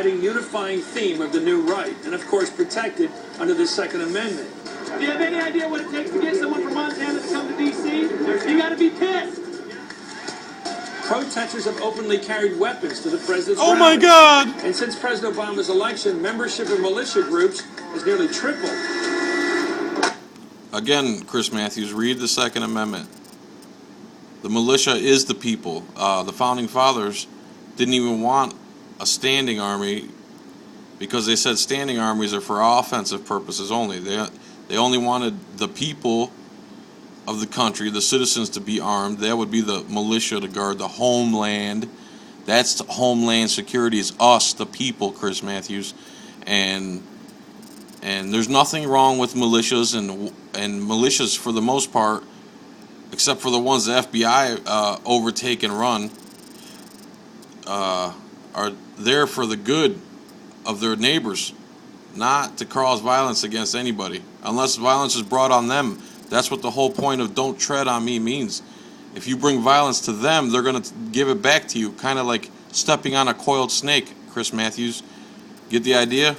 guiding unifying theme of the new right, and of course protected under the Second Amendment. Do you have any idea what it takes to get someone from Montana to come to D.C.? You got to be pissed. Protesters have openly carried weapons to the president's Oh my rallies. God! And since President Obama's election, membership in militia groups has nearly tripled. Again, Chris Matthews, read the Second Amendment. The militia is the people. The Founding Fathers didn't even want a standing army because they said standing armies are for offensive purposes only. They only wanted the people of the country, the citizens, to be armed. That would be the militia to guard the homeland. That's homeland security, is us, the people, Chris Matthews. And there's nothing wrong with militias, and militias for the most part, except for the ones the FBI overtake and run, are there for the good of their neighbors, not to cause violence against anybody, unless violence is brought on them. That's what the whole point of "don't tread on me" means. If you bring violence to them, they're going to give it back to you, kind of like stepping on a coiled snake, Chris Matthews. Get the idea?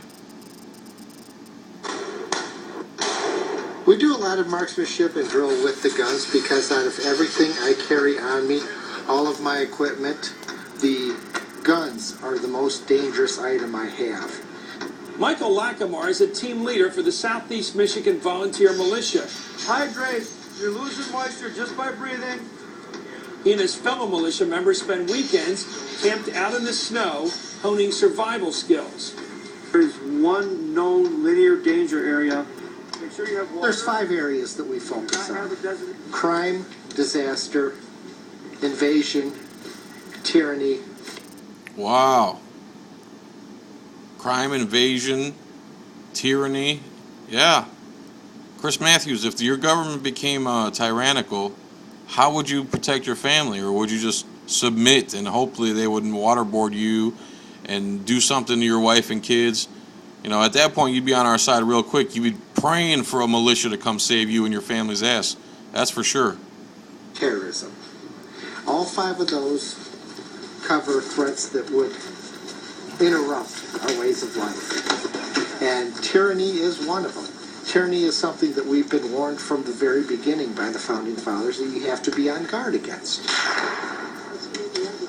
We do a lot of marksmanship and drill with the guns because out of everything I carry on me, all of my equipment, the guns are the most dangerous item I have. Michael Lackamore is a team leader for the Southeast Michigan Volunteer Militia. Hydrate. You're losing moisture just by breathing. He and his fellow militia members spend weekends camped out in the snow, honing survival skills. There's one known linear danger area. Make sure you have water. There's 5 areas that we focus Not have on. a desert. Crime, disaster, invasion, tyranny. Wow. Crime, invasion, tyranny. Yeah. Chris Matthews, if your government became tyrannical, how would you protect your family? Or would you just submit and hopefully they wouldn't waterboard you and do something to your wife and kids? You know, at that point, you'd be on our side real quick. You'd be praying for a militia to come save you and your family's ass. That's for sure. Terrorism. All 5 of those cover threats that would interrupt our ways of life. And tyranny is one of them. Tyranny is something that we've been warned from the very beginning by the Founding Fathers that you have to be on guard against.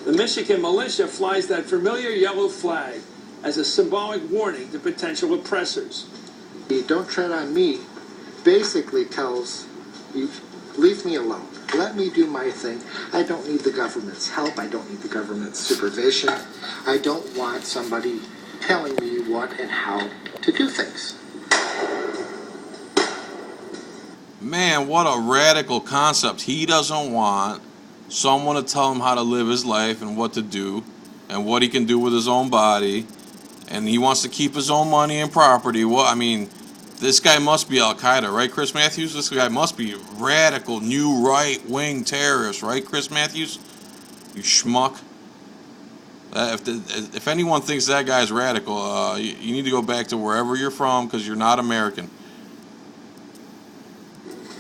The Michigan militia flies that familiar yellow flag as a symbolic warning to potential oppressors. The "don't tread on me" basically tells you, leave me alone. Let me do my thing. I don't need the government's help. I don't need the government's supervision. I don't want somebody telling me what and how to do things. Man, what a radical concept. He doesn't want someone to tell him how to live his life and what to do and what he can do with his own body. And he wants to keep his own money and property. Well, I mean, this guy must be Al-Qaeda, right, Chris Matthews? This guy must be a radical, new right-wing terrorist, right, Chris Matthews? You schmuck. If anyone thinks that guy's radical, you need to go back to wherever you're from because you're not American.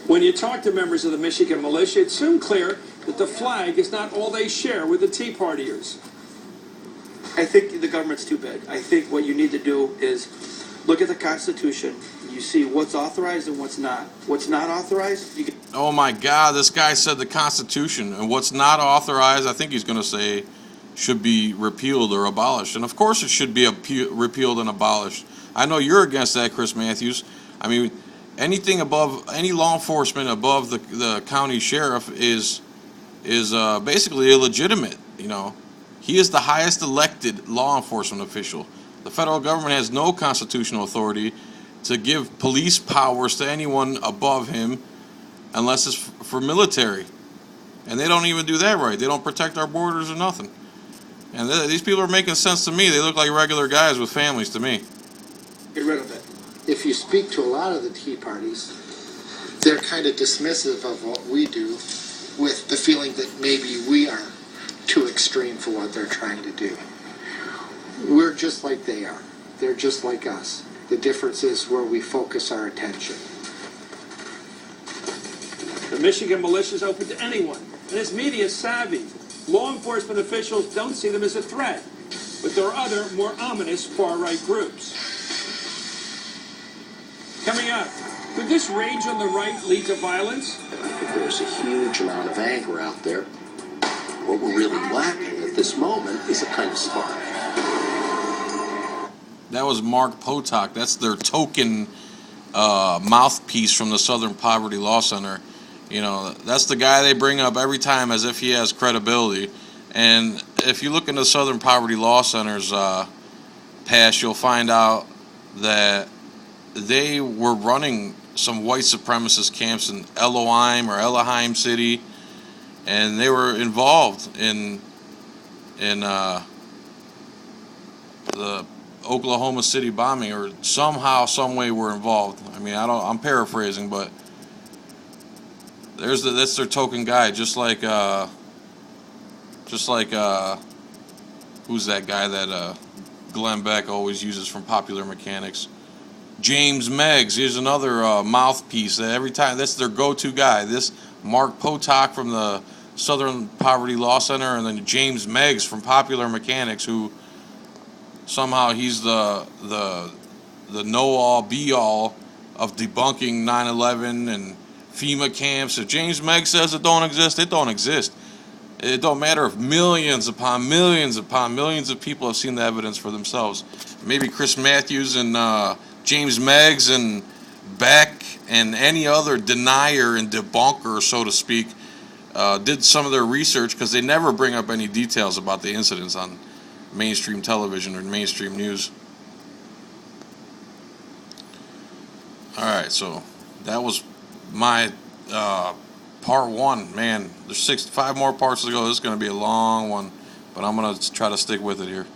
When you talk to members of the Michigan militia, it's soon clear that the flag is not all they share with the Tea Partiers. I think the government's too big. I think what you need to do is look at the Constitution. You see what's authorized and what's not. What's not authorized, you can... Oh my God, this guy said the Constitution, and what's not authorized, I think he's going to say, should be repealed or abolished. And of course it should be repealed and abolished. I know you're against that, Chris Matthews. I mean, anything above, any law enforcement above the county sheriff is basically illegitimate, you know. He is the highest elected law enforcement official. The federal government has no constitutional authority to give police powers to anyone above him unless it's for military. And they don't even do that right. They don't protect our borders or nothing. And these people are making sense to me. They look like regular guys with families to me. get rid of it. If you speak to a lot of the Tea Parties, they're kind of dismissive of what we do with the feeling that maybe we are too extreme for what they're trying to do. We're just like they are. They're just like us. The difference is where we focus our attention. The Michigan militia is open to anyone and is media savvy. Law enforcement officials don't see them as a threat. but there are other, more ominous far-right groups. Coming up, could this rage on the right lead to violence? There's a huge amount of anger out there. What we're really lacking at this moment is a kind of spark. That was Mark Potok. That's their token mouthpiece from the Southern Poverty Law Center. You know, that's the guy they bring up every time as if he has credibility. And if you look into Southern Poverty Law Center's past, you'll find out that they were running some white supremacist camps in Elohim City, and they were involved in the Oklahoma City bombing, or somehow, some way were involved. I mean, I'm paraphrasing, but that's their token guy. Just like who's that guy that Glenn Beck always uses from Popular Mechanics? James Meggs. Here's another mouthpiece that every time, that's their go-to guy. This Mark Potok from the Southern Poverty Law Center, and then James Meggs from Popular Mechanics, who somehow he's the know-all, be-all of debunking 9/11 and FEMA camps. If James Meggs says it don't exist, it don't exist. It don't matter if millions upon millions upon millions of people have seen the evidence for themselves. Maybe Chris Matthews and James Meggs and Beck and any other denier and debunker, so to speak, did some of their research, because they never bring up any details about the incidents on mainstream television or mainstream news. All right, so that was my part one. Man, there's 5 more parts to go. This is going to be a long one, but I'm going to try to stick with it here.